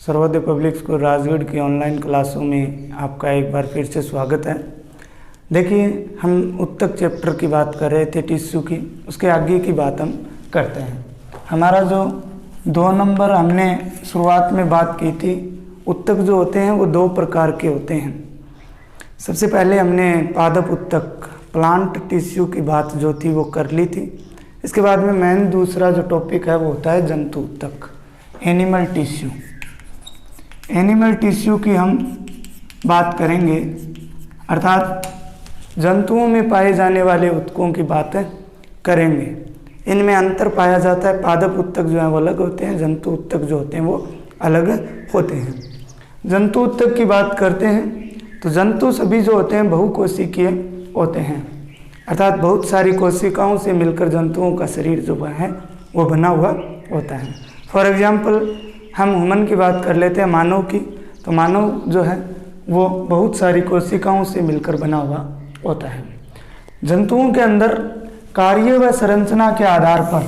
Sarvodaya public school Rajgarh की online क्लासों में आपका एक बार फिर से स्वागत है। देखिए, हम उत्तक चैप्टर की बात कर रहे थे टिश्यू की, उसके आगे की बात हम करते हैं। हमारा जो 2 नंबर हमने शुरुआत में बात की थी, उत्तक जो होते हैं वो 2 प्रकार के होते हैं। सबसे पहले हमने पादप उत्तक प्लांट टिश्यू की बात जो थी वो कर ली थी। इसके बाद में मेन दूसरा जो टॉपिक है वो होता है जंतु उत्तक, एनिमल टिश्यू। एनिमल टिश्यू की हम बात करेंगे, अर्थात जंतुओं में पाए जाने वाले उत्तकों की बात करेंगे। इनमें अंतर पाया जाता है, पादप उत्तक जो हैं वो अलग होते हैं, जंतु उत्तक जो होते हैं वो अलग होते हैं। जंतु उत्तक की बात करते हैं तो जंतु सभी जो होते हैं बहुकोशिकीय होते हैं, अर्थात बहुत सारी कोशिकाओं से मिलकर जंतुओं का शरीर जो है वो बना हुआ होता है। फॉर एग्जाम्पल हम ह्यूमन की बात कर लेते हैं, मानव की, तो मानव जो है वो बहुत सारी कोशिकाओं से मिलकर बना हुआ होता है। जंतुओं के अंदर कार्य व संरचना के आधार पर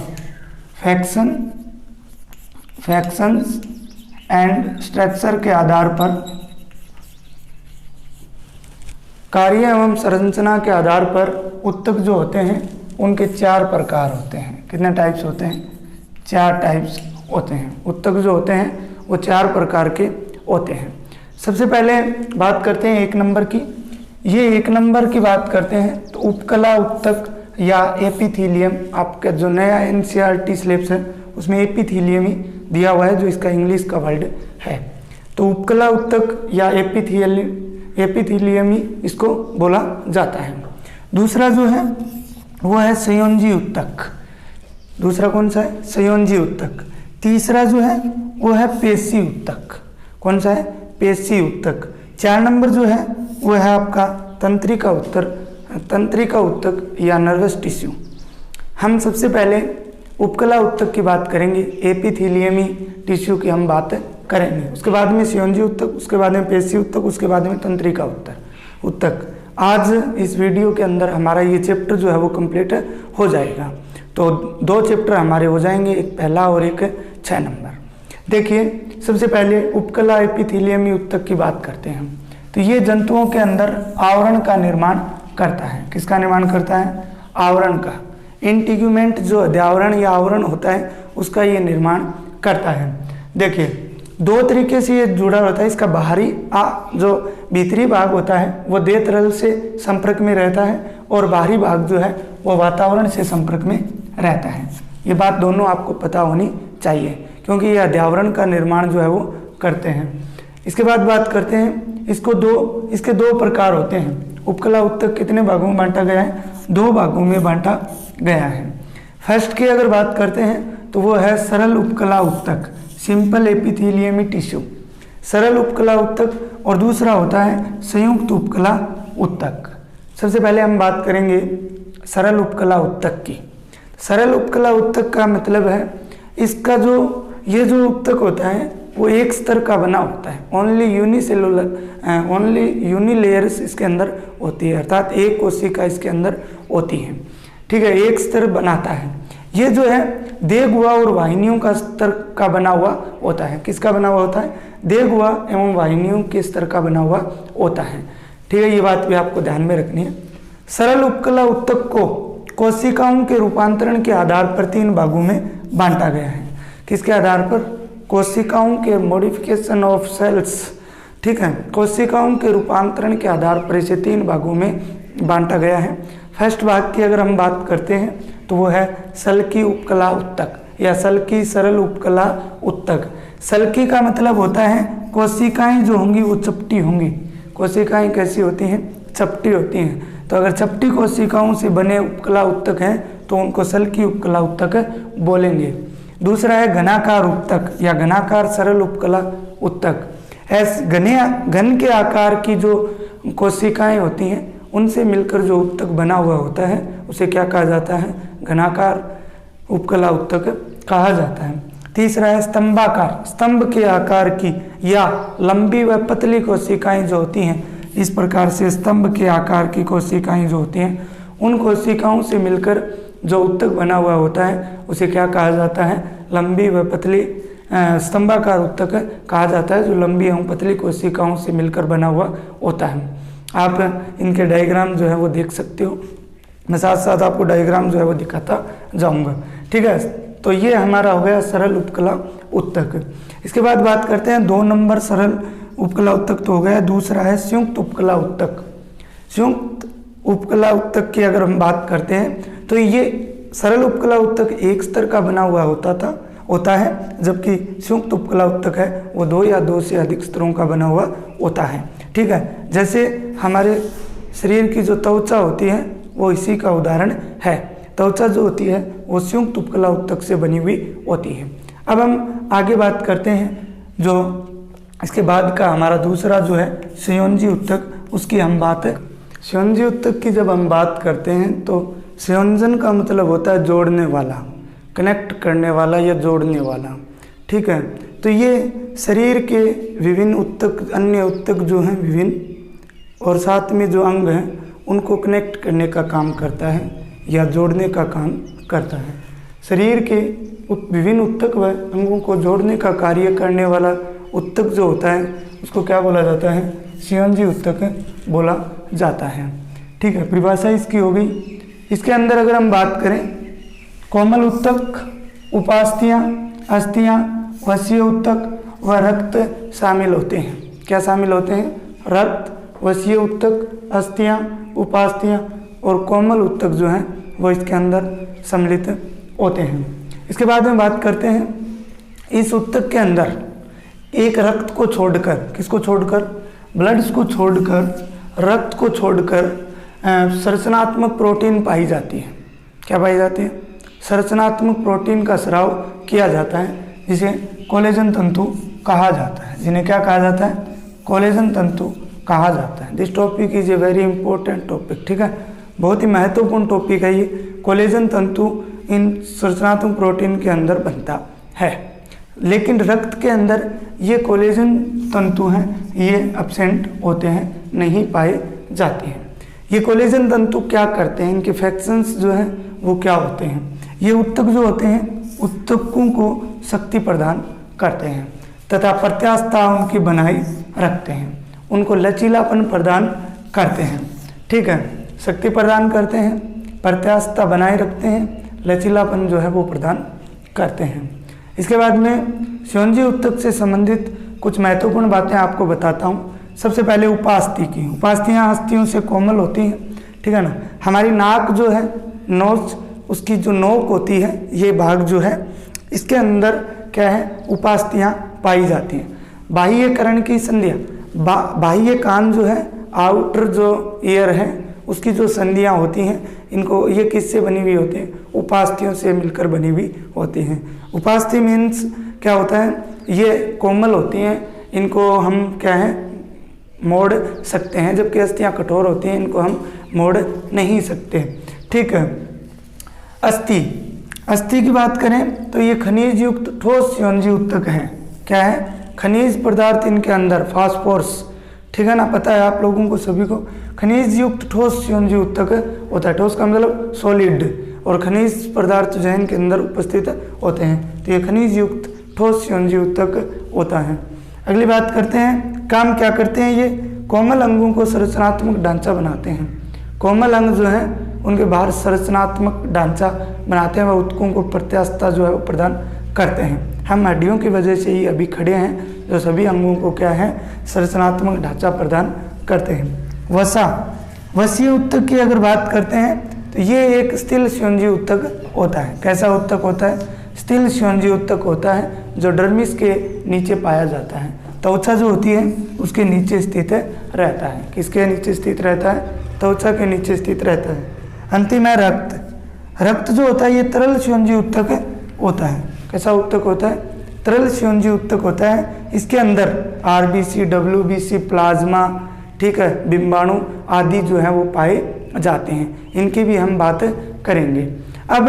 फैक्शंस एंड स्ट्रक्चर के आधार पर कार्य एवं संरचना के आधार पर उत्तक जो होते हैं उनके 4 प्रकार होते हैं। कितने टाइप्स होते हैं? 4 टाइप्स होते हैं। उत्तक जो होते हैं वो 4 प्रकार के होते हैं। सबसे पहले बात करते हैं 1 नंबर की। ये 1 नंबर की बात करते हैं तो उपकला उत्तक या एपिथीलियम, आपका जो नया NCERT सिलेबस है उसमें एपिथीलियम ही दिया हुआ है, जो इसका इंग्लिश का वर्ड है। तो उपकला उत्तक या एपिथीलियम ही इसको बोला जाता है। दूसरा जो है वो है संयोजी उत्तक। दूसरा कौन सा है? संयोजी उत्तक। तीसरा जो है वो है पेशी उत्तक। कौन सा है? पेशी उत्तक। 4 नंबर जो है वो है आपका तंत्रिका उत्तक या नर्वस टिश्यू। हम सबसे पहले उपकला उत्तक की बात करेंगे, एपिथीलियमी टिश्यू की हम बात करेंगे, उसके बाद में संयोजी उत्तक, उसके बाद में पेशी उत्तक, उसके बाद में तंत्रिका उत्तक। आज इस वीडियो के अंदर हमारा ये चैप्टर जो है वो कंप्लीट हो जाएगा। तो 2 चैप्टर हमारे हो जाएंगे, एक पहला और एक 6 नंबर। देखिए, सबसे पहले उपकला एपिथीलियमी उत्तक की बात करते हैं हम। तो ये जंतुओं के अंदर आवरण का निर्माण करता है। किसका निर्माण करता है? आवरण का। इंटीग्यूमेंट जो अध्यावरण या आवरण होता है उसका ये निर्माण करता है। देखिए, 2 तरीके से ये जुड़ा होता है। इसका बाहरी जो भीतरी भाग होता है वो देह तरल से संपर्क में रहता है, और बाहरी भाग जो है वो वातावरण से संपर्क में रहता है। ये बात दोनों आपको पता होनी चाहिए, क्योंकि ये अध्यावरण का निर्माण जो है वो करते हैं। इसके बाद बात करते हैं, इसके 2 प्रकार होते हैं। उपकला उत्तक कितने भागों में बांटा गया है? 2 भागों में बांटा गया है। फर्स्ट की अगर बात करते हैं तो वो है सरल उपकला उत्तक, सिंपल एपिथीलियमी टिश्यू, सरल उपकला उत्तक। और दूसरा होता है संयुक्त उपकला उत्तक। सबसे पहले हम बात करेंगे सरल उपकला उत्तक की। सरल उपकला उत्तक का मतलब है इसका ये जो उत्तक होता है वो एक स्तर का बना होता है। ओनली यूनिलेयर्स इसके अंदर होती है, अर्थात एक कोशिका इसके अंदर होती है। ठीक है, एक स्तर बनाता है। ये जो है देहगुहा और वाहिनियों का स्तर का बना हुआ होता है। किसका बना हुआ होता है? देहगुहा एवं वाहिनियों के स्तर का बना हुआ होता है। ठीक है, ये बात भी आपको ध्यान में रखनी है। सरल उपकला उत्तक को कोशिकाओं के रूपांतरण के आधार पर 3 भागों में बांटा गया है। किसके आधार पर? कोशिकाओं के मॉडिफिकेशन ऑफ सेल्स। ठीक है, कोशिकाओं के रूपांतरण के आधार पर इसे 3 भागों में बांटा गया है। फर्स्ट भाग की अगर हम बात करते हैं तो वो है सल्की उपकला उत्तक या सल्की सरल उपकला उत्तक। सल्की का मतलब होता है कोशिकाएं जो होंगी वो चपटी होंगी। कोशिकाएं कैसी होती हैं? चपटी होती हैं। तो अगर चपटी कोशिकाओं से बने उपकला उत्तक हैं तो उनको सल्की उपकला उत्तक बोलेंगे। दूसरा है घनाकार उत्तक या घनाकार सरल उपकला उत्तक। घन के आकार की जो कोशिकाएं होती हैं उनसे मिलकर जो उत्तक बना हुआ होता है उसे क्या कहा जाता है? घनाकार उपकला उत्तक कहा जाता है। तीसरा है स्तंभाकार, स्तंभ के आकार की या लंबी व पतली कोशिकाएं जो होती हैं, इस प्रकार से स्तंभ के आकार की कोशिकाएं जो होती हैं उन कोशिकाओं से मिलकर जो उत्तक बना हुआ होता है उसे क्या कहा जाता है? लंबी व पतली स्तंभाकार उत्तक कहा जाता है, जो लंबी एवं पतली कोशिकाओं से मिलकर बना हुआ होता है। आप इनके डायग्राम जो है वो देख सकते हो, मैं साथ साथ आपको डायग्राम जो है वो दिखाता जाऊंगा। ठीक है, तो ये हमारा हो गया सरल उपकला उत्तक। इसके बाद बात करते हैं 2 नंबर सरल उपकला उत्तक तो हो गया, दूसरा है संयुक्त उपकला उत्तक। संयुक्त उपकला उत्तक की अगर हम बात करते हैं तो ये सरल उपकला उत्तक एक स्तर का बना हुआ होता है, जबकि संयुक्त उपकला उत्तक है वो 2 या 2 से अधिक स्तरों का बना हुआ होता है। ठीक है, जैसे हमारे शरीर की जो त्वचा होती है वो इसी का उदाहरण है। त्वचा जो होती है वो संयुक्त उपकला उत्तक से बनी हुई होती है। अब हम आगे बात करते हैं, जो इसके बाद का हमारा दूसरा जो है संयोजी उत्तक, उसकी हम बात है। संयोजी उत्तक की जब हम बात करते हैं तो संयोजन का मतलब होता है जोड़ने वाला, कनेक्ट करने वाला या जोड़ने वाला। ठीक है, तो ये शरीर के विभिन्न उत्तक, अन्य उत्तक जो हैं विभिन्न, और साथ में जो अंग हैं उनको कनेक्ट करने का काम करता है या जोड़ने का काम करता है। शरीर के विभिन्न उत्तक व अंगों को जोड़ने का कार्य करने वाला उत्तक जो होता है उसको क्या बोला जाता है? संयोजी उत्तक बोला जाता है। ठीक है, परिभाषा इसकी हो गई। इसके अंदर अगर हम बात करें, कोमल उत्तक, उपास्थियाँ, अस्थियाँ, वसीय उत्तक व रक्त शामिल होते हैं। क्या शामिल होते हैं? रक्त, वसीय उत्तक, अस्थियाँ, उपास्थियाँ और कोमल उत्तक जो हैं वो इसके अंदर सम्मिलित होते हैं। इसके बाद में बात करते हैं, इस उत्तक के अंदर एक रक्त को छोड़कर, किसको छोड़कर? ब्लड्स को छोड़कर, रक्त को छोड़कर संरचनात्मक प्रोटीन पाई जाती है। क्या पाई जाती है? संरचनात्मक प्रोटीन का स्राव किया जाता है, जिसे कोलेजन तंतु कहा जाता है। जिन्हें क्या कहा जाता है? कोलेजन तंतु कहा जाता है। This topic is a very important topic. ठीक है, बहुत ही महत्वपूर्ण टॉपिक है ये। कोलेजन तंतु इन संरचनात्मक प्रोटीन के अंदर बनता है, लेकिन रक्त के अंदर ये कोलेजन तंतु हैं, ये एब्सेंट होते हैं, नहीं पाए जाते हैं। ये कोलेजन तंतु क्या करते हैं? इनके फंक्शंस जो हैं वो क्या होते हैं? ये उत्तक जो होते हैं उत्तकों को शक्ति प्रदान करते हैं तथा प्रत्यास्थता उनकी बनाए रखते हैं, उनको लचीलापन प्रदान करते हैं। ठीक है, शक्ति प्रदान करते हैं, प्रत्यास्थता बनाए रखते हैं, लचीलापन जो है वो प्रदान करते हैं। इसके बाद में संयोजी उत्तक से संबंधित कुछ महत्वपूर्ण बातें आपको बताता हूँ। सबसे पहले उपास्थि की। उपास्थियाँ अस्थियों से कोमल होती हैं। ठीक है ना, हमारी नाक जो है, नोज, उसकी जो नोक होती है, ये भाग जो है इसके अंदर क्या है? उपास्थियाँ पाई जाती हैं। बाह्य कर्ण की संधियाँ, बाह्य कान जो है, आउटर जो ईयर है, उसकी जो संधियाँ होती हैं, इनको ये किससे बनी हुई होती हैं? उपास्थियों से मिलकर बनी हुई होती हैं। उपास्थि मीन्स क्या होता है? ये कोमल होती हैं, इनको हम क्या है? मोड़ सकते हैं, जबकि अस्थियाँ कठोर होती हैं, इनको हम मोड़ नहीं सकते। ठीक है, अस्थि की बात करें तो ये खनिज युक्त ठोस संयोजी उत्तक है। क्या है? खनिज पदार्थ इनके अंदर, फास्फोरस। ठीक है ना, पता है आप लोगों को सभी को। खनिज युक्त ठोस संयोजी उत्तक होता है। ठोस का मतलब सॉलिड, और खनिज पदार्थ जो है इनके अंदर उपस्थित होते हैं, तो ये खनिज युक्त ठोस संयोजी उत्तक होता है। अगली बात करते हैं, काम क्या करते हैं? ये कोमल अंगों को संरचनात्मक ढांचा बनाते हैं। कोमल अंग जो है उनके बाहर संरचनात्मक ढांचा बनाते हैं व उत्तकों को प्रत्यास्थता जो है वो प्रदान करते हैं। हम हड्डियों की वजह से ही अभी खड़े हैं, जो सभी अंगों को क्या है? संरचनात्मक ढांचा प्रदान करते हैं। वसीय उत्तक की अगर बात करते हैं तो ये एक स्थिल संयोजी उत्तक होता है। कैसा उत्तक होता है? स्थिल संयोजी उत्तक होता है, जो डर्मिस के नीचे पाया जाता है। त्वचा जो होती है उसके नीचे स्थित रहता है। किसके नीचे स्थित रहता है? त्वचा के नीचे स्थित रहता है। अंतिम है रक्त। रक्त जो होता है ये तरल संयोजी उत्तक होता है। कैसा उत्तक होता है? तरल संयोजी उत्तक होता है। इसके अंदर आरबीसी, डब्ल्यूबीसी, प्लाज्मा, ठीक है, बिंबाणु आदि जो है वो पाए जाते हैं। इनकी भी हम बात करेंगे। अब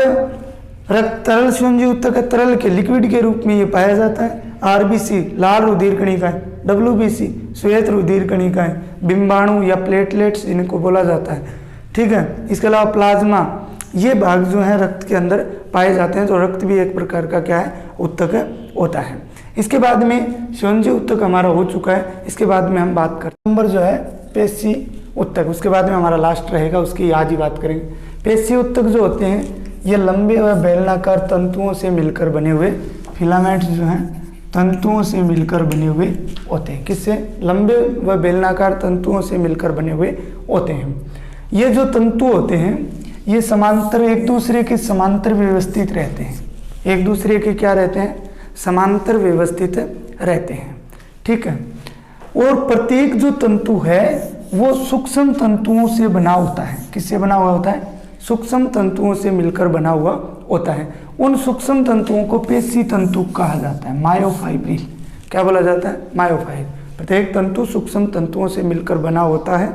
रक्त तरल संयोजी उत्तक है, तरल के लिक्विड के रूप में ये पाया जाता है। आरबीसी लाल रुधिर कणिकाएं, डब्ल्यूबीसी श्वेत रुधिर कणिकाएं, बिंबाणु या प्लेटलेट्स इनको बोला जाता है। ठीक है, इसके अलावा प्लाज्मा, ये भाग जो है रक्त के अंदर पाए जाते हैं। तो रक्त भी एक प्रकार का क्या है? उत्तक होता है। इसके बाद में संयोजी उत्तक हमारा हो चुका है। इसके बाद में हम बात करते हैं नंबर जो है पेशी उत्तक, उसके बाद में हमारा लास्ट रहेगा, उसकी आज ही बात करेंगे। पेशी उत्तक जो होते हैं ये लंबे व बेलनाकार तंतुओं से मिलकर बने हुए फिलामेंट्स जो हैं तंतुओं से मिलकर बने हुए होते हैं। किससे? लंबे व बेलनाकार तंतुओं से मिलकर बने हुए होते हैं। ये जो तंतु होते हैं ये समांतर, एक दूसरे के समांतर व्यवस्थित रहते हैं। एक दूसरे के क्या रहते हैं? समांतर व्यवस्थित रहते हैं। ठीक है। और प्रत्येक जो तंतु है वो सूक्ष्म तंतुओं से बना होता है। किससे बना हुआ होता है? सूक्ष्म तंतुओं से मिलकर बना हुआ होता है। उन सूक्ष्म तंतुओं को पेशी तंतु कहा जाता है, मायोफाइब्रिल। क्या बोला जाता है? मायोफाइब्रिल। प्रत्येक तंतु सूक्ष्म तंतुओं से मिलकर बना होता है,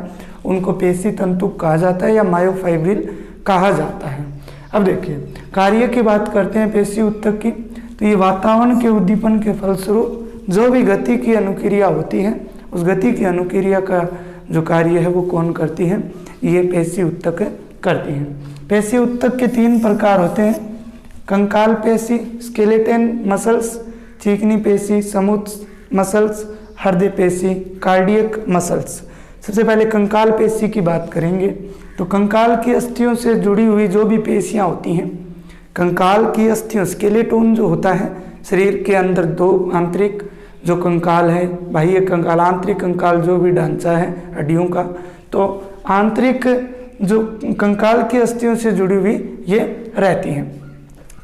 उनको पेशी तंतु कहा जाता है या मायोफाइब्रिल कहा जाता है। अब देखिए कार्य की बात करते हैं पेशी उत्तक की, तो ये वातावरण के उद्दीपन के फलस्वरूप जो भी गति की अनुक्रिया होती है उस गति की अनुक्रिया का जो कार्य है वो कौन करती है? ये पेशी उत्तक करती हैं। पेशी उत्तक के 3 प्रकार होते हैं, कंकाल पेशी, स्केलेटन मसल्स, चिकनी पेशी, स्मूथ मसल्स, हृदय पेशी, कार्डियक मसल्स। सबसे पहले कंकाल पेशी की बात करेंगे। तो कंकाल की अस्थियों से जुड़ी हुई जो भी पेशियां होती हैं, कंकाल की अस्थियों, स्केलेटन जो होता है, शरीर के अंदर 2 आंतरिक जो कंकाल है, बाह्य कंकाल, आंतरिक कंकाल जो भी ढांचा है हड्डियों का, तो आंतरिक जो कंकाल की अस्थियों से जुड़ी हुई ये रहती हैं।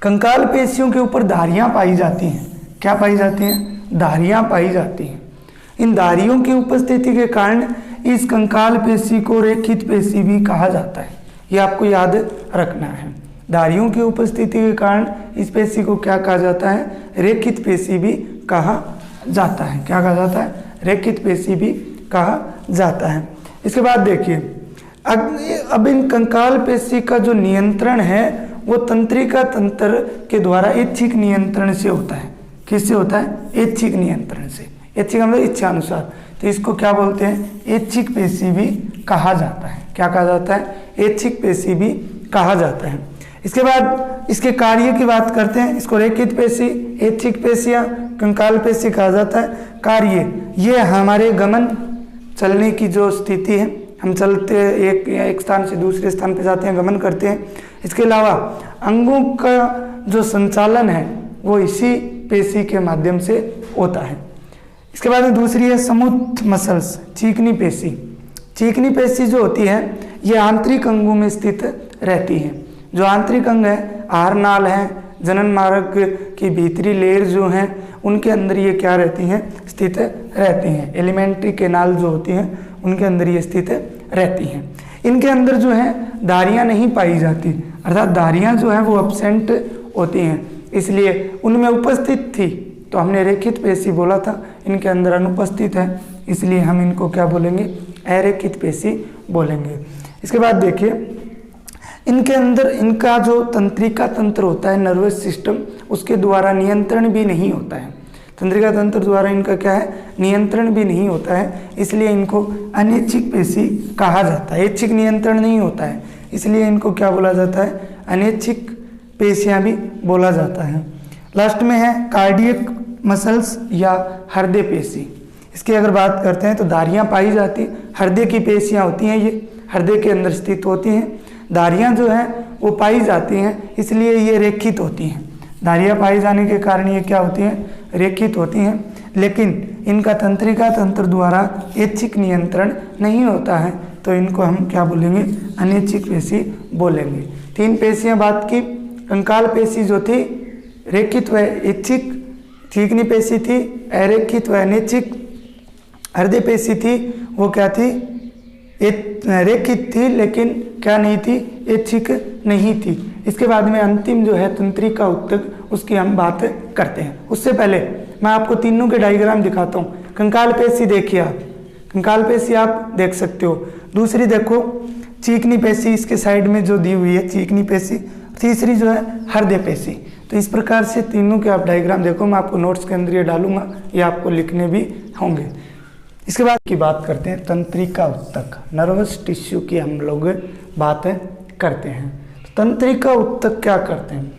कंकाल पेशियों के ऊपर धारियां पाई जाती हैं। क्या पाई जाती हैं? धारियां पाई जाती हैं। इन धारियों की उपस्थिति के कारण इस कंकाल पेशी को रेखित पेशी भी कहा जाता है। ये आपको याद रखना है। धारियों की उपस्थिति के कारण इस पेशी को क्या कहा जाता है? रेखित पेशी भी कहा जाता है। क्या कहा जाता है? रेखित पेशी भी कहा जाता है। इसके बाद देखिए अब इन कंकाल पेशी का जो नियंत्रण है वो तंत्रिका तंत्र के द्वारा ऐच्छिक नियंत्रण से होता है। किससे होता है? ऐच्छिक नियंत्रण से। ऐच्छिक मतलब इच्छा अनुसार, तो इसको क्या बोलते हैं? ऐच्छिक पेशी भी कहा जाता है। क्या कहा जाता है? ऐच्छिक पेशी भी कहा जाता है। इसके बाद इसके कार्य की बात करते हैं। इसको रेखित पेशी, ऐच्छिक पेशी या कंकाल पेशी कहा जाता है। कार्य ये हमारे गमन, चलने की जो स्थिति है, हम चलते एक स्थान से दूसरे स्थान पर जाते हैं, गमन करते हैं। इसके अलावा अंगों का जो संचालन है वो इसी पेशी के माध्यम से होता है। इसके बाद में दूसरी है स्मूथ मसल्स, चिकनी पेशी। चिकनी पेशी जो होती है ये आंतरिक अंगों में स्थित रहती है। जो आंतरिक अंग है, आहार नाल है, जनन मार्ग की भीतरी लेयर जो हैं उनके अंदर ये क्या रहती हैं? स्थित रहती हैं। एलिमेंट्री केनाल जो होती हैं उनके अंदर ये स्थित रहती हैं। इनके अंदर जो है धारियां नहीं पाई जाती, अर्थात धारियां जो है वो एब्सेंट होती हैं, इसलिए उनमें उपस्थित थी तो हमने रेखित पेशी बोला था। इनके अंदर अनुपस्थित है इसलिए हम इनको क्या बोलेंगे? अरेखित पेशी बोलेंगे। इसके बाद देखिए इनके अंदर इनका जो तंत्रिका तंत्र होता है, नर्वस सिस्टम, उसके द्वारा नियंत्रण भी नहीं होता है। तंत्रिका तंत्र द्वारा इनका क्या है? नियंत्रण भी नहीं होता है, इसलिए इनको अनैच्छिक पेशी कहा जाता है। ऐच्छिक नियंत्रण नहीं होता है इसलिए इनको क्या बोला जाता है? अनैच्छिक पेशियां भी बोला जाता है। लास्ट में है कार्डियक मसल्स या हृदय पेशी। इसकी अगर बात करते हैं तो धारियां पाई जाती, हृदय की पेशियां होती हैं, ये हृदय के अंदर स्थित होती हैं। धारियां जो हैं वो पाई जाती हैं इसलिए ये रेखित होती हैं। धारियां पाई जाने के कारण ये क्या होती हैं? रेखित होती हैं, लेकिन इनका तंत्रिका तंत्र द्वारा ऐच्छिक नियंत्रण नहीं होता है तो इनको हम क्या बोलेंगे? अनैच्छिक पेशी बोलेंगे। 3 पेशियां बात की, कंकाल पेशी जो थी रेखित व ऐच्छिक, चिकनी पेशी थी अरेखित व अनैच्छिक, हृदय पेशी थी वो क्या थी? रेखित थी लेकिन क्या नहीं थी? ऐच्छिक नहीं थी। इसके बाद में अंतिम जो है तंत्रिका उत्तक, उसकी हम बात करते हैं। उससे पहले मैं आपको तीनों के डायग्राम दिखाता हूँ। कंकाल पेशी देखिए आप, कंकाल पेशी आप देख सकते हो। दूसरी देखो चिकनी पेशी, इसके साइड में जो दी हुई है चिकनी पेशी। तीसरी जो है हृदय पेशी। तो इस प्रकार से तीनों के आप डायग्राम देखो, मैं आपको नोट्स के अंदर ये डालूंगा, ये आपको लिखने भी होंगे। इसके बाद की बात करते हैं तंत्रिका उत्तक, नर्वस टिश्यू की हम लोग बातें करते हैं। तंत्रिका उत्तक क्या करते हैं?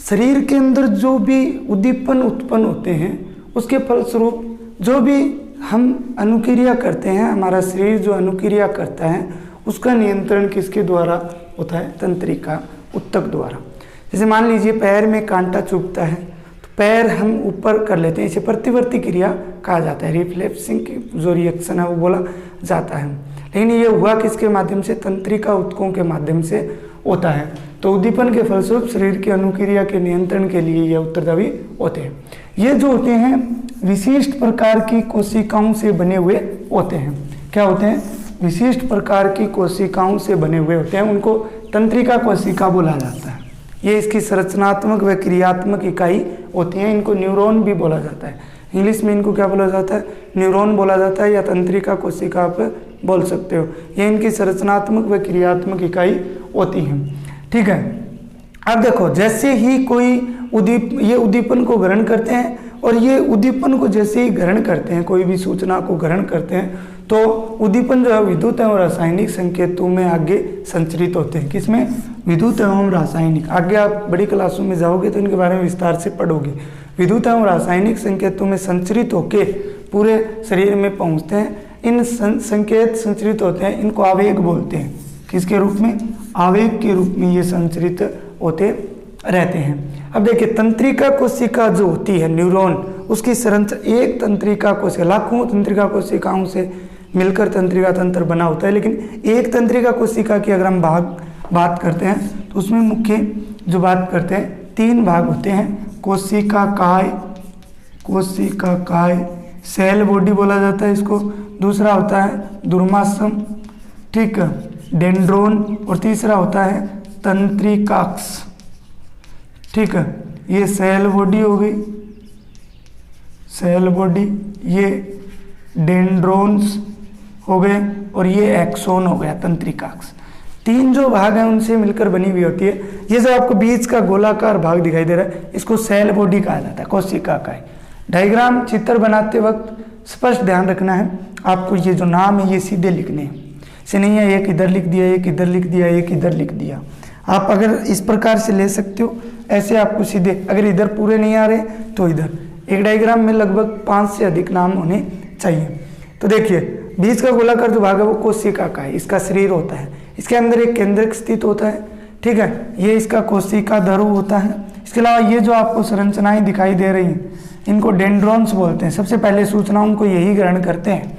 शरीर के अंदर जो भी उद्दीपन उत्पन्न होते हैं उसके फलस्वरूप जो भी हम अनुक्रिया करते हैं, हमारा शरीर जो अनुक्रिया करता है उसका नियंत्रण किसके द्वारा होता है? तंत्रिका ऊतक द्वारा। जैसे मान लीजिए पैर में कांटा चुभता है तो पैर हम ऊपर कर लेते हैं, इसे प्रतिवर्ती क्रिया कहा जाता है, रिफ्लेक्सिंग जो रिएक्शन है वो बोला जाता है। लेकिन ये हुआ किसके माध्यम से? तंत्रिका ऊतकों के माध्यम से होता है। तो उद्दीपन के फलस्वरूप शरीर की अनुक्रिया के नियंत्रण के लिए ये उत्तरदायी होते हैं। ये जो होते हैं विशिष्ट प्रकार की कोशिकाओं से बने हुए होते हैं। क्या होते हैं? विशिष्ट प्रकार की कोशिकाओं से बने हुए होते हैं, उनको तंत्रिका कोशिका बोला जाता है। ये इसकी संरचनात्मक व क्रियात्मक इकाई होती हैं, इनको न्यूरॉन भी बोला जाता है। इंग्लिश में इनको क्या बोला जाता है? न्यूरॉन बोला जाता है या तंत्रिका कोशिका आप बोल सकते हो। ये इनकी संरचनात्मक व क्रियात्मक इकाई होती हैं। ठीक है, अब देखो जैसे ही कोई ये उद्दीपन को ग्रहण करते हैं और ये उद्दीपन को जैसे ही ग्रहण करते हैं, कोई भी सूचना को ग्रहण करते हैं, तो उद्दीपन जो है विद्युत एवं रासायनिक संकेतों में आगे संचरित होते हैं। किसमें? विद्युत एवं रासायनिक। आगे आप बड़ी क्लासों में जाओगे तो इनके बारे में विस्तार से पढ़ोगे। विद्युत एवं रासायनिक संकेतों में संचरित होके पूरे शरीर में पहुंचते हैं। इन संकेत संचरित होते हैं, इनको आवेग बोलते हैं। किसके रूप में? आवेग के रूप में ये संचरित होते रहते हैं। अब देखिए तंत्रिका कोशिका जो होती है न्यूरॉन, उसकी संरचना एक तंत्रिका कोशिका, लाखों तंत्रिका कोशिकाओं से मिलकर तंत्रिका तंत्र बना होता है। लेकिन एक तंत्रिका कोशिका की अगर हम बात करते हैं तो उसमें मुख्य जो बात करते हैं 3 भाग होते हैं। कोशिका काय, सेल बॉडी बोला जाता है इसको। दूसरा होता है दुर्मांसम, ठीक है, डेंड्रोन, और तीसरा होता है तंत्रिकाक्ष। ठीक है, ये सेल बॉडी हो गई, सेल बॉडी, ये डेंड्रोन्स हो गए और ये एक्सोन हो गया तंत्रिकाक्ष। 3 जो भाग हैं उनसे मिलकर बनी हुई होती है। ये जो आपको बीच का गोलाकार भाग दिखाई दे रहा है इसको सेल बॉडी कहा जाता है, कोशिका का। डायग्राम चित्र बनाते वक्त स्पष्ट ध्यान रखना है आपको, ये जो नाम है ये सीधे लिखने हैं, से नहीं है एक इधर लिख दिया, एक इधर लिख दिया, एक इधर लिख दिया। आप अगर इस प्रकार से ले सकते हो, ऐसे आपको सीधे, अगर इधर पूरे नहीं आ रहे तो इधर। एक डायग्राम में लगभग 5 से अधिक नाम होने चाहिए। तो देखिए बीच का गोलाकार जो भाग है वो कोशिका का है, इसका शरीर होता है, इसके अंदर एक केंद्रक स्थित होता है। ठीक है, ये इसका कोशिका धरु होता है। इसके अलावा ये जो आपको संरचनाएं दिखाई दे रही हैं इनको डेंड्रॉन्स बोलते हैं। सबसे पहले सूचनाओं को यही ग्रहण करते हैं,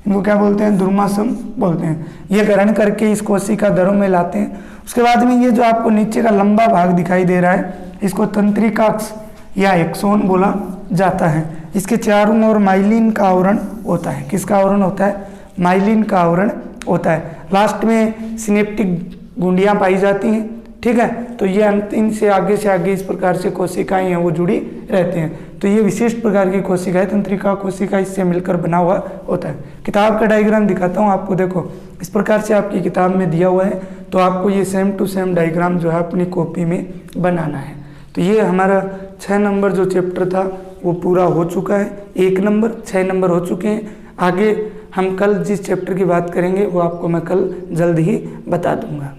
इनको क्या बोलते हैं? दुर्मांसम बोलते हैं। ये ग्रहण करके इस कोशिका धरु में लाते हैं। उसके बाद में ये जो आपको नीचे का लंबा भाग दिखाई दे रहा है इसको तंत्रिकाक्ष या एक्सोन बोला जाता है। इसके चारों ओर माइलिन का आवरण होता है। किसका आवरण होता है? माइलिन का आवरण होता है। लास्ट में सिनेप्टिक गुंडियां पाई जाती हैं। ठीक है, तो ये इनसे आगे इस प्रकार से कोशिकाएं हैं वो जुड़ी रहती हैं। तो ये विशिष्ट प्रकार की कोशिका है, तंत्रिका कोशिका, इससे मिलकर बना हुआ होता है। किताब का डायग्राम दिखाता हूँ आपको, देखो इस प्रकार से आपकी किताब में दिया हुआ है, तो आपको ये सेम टू सेम डायग्राम जो है अपनी कॉपी में बनाना है। तो ये हमारा 6 नंबर जो चैप्टर था वो पूरा हो चुका है। 1 नंबर 6 नंबर हो चुके हैं। आगे हम कल जिस चैप्टर की बात करेंगे वो आपको मैं कल जल्द ही बता दूंगा।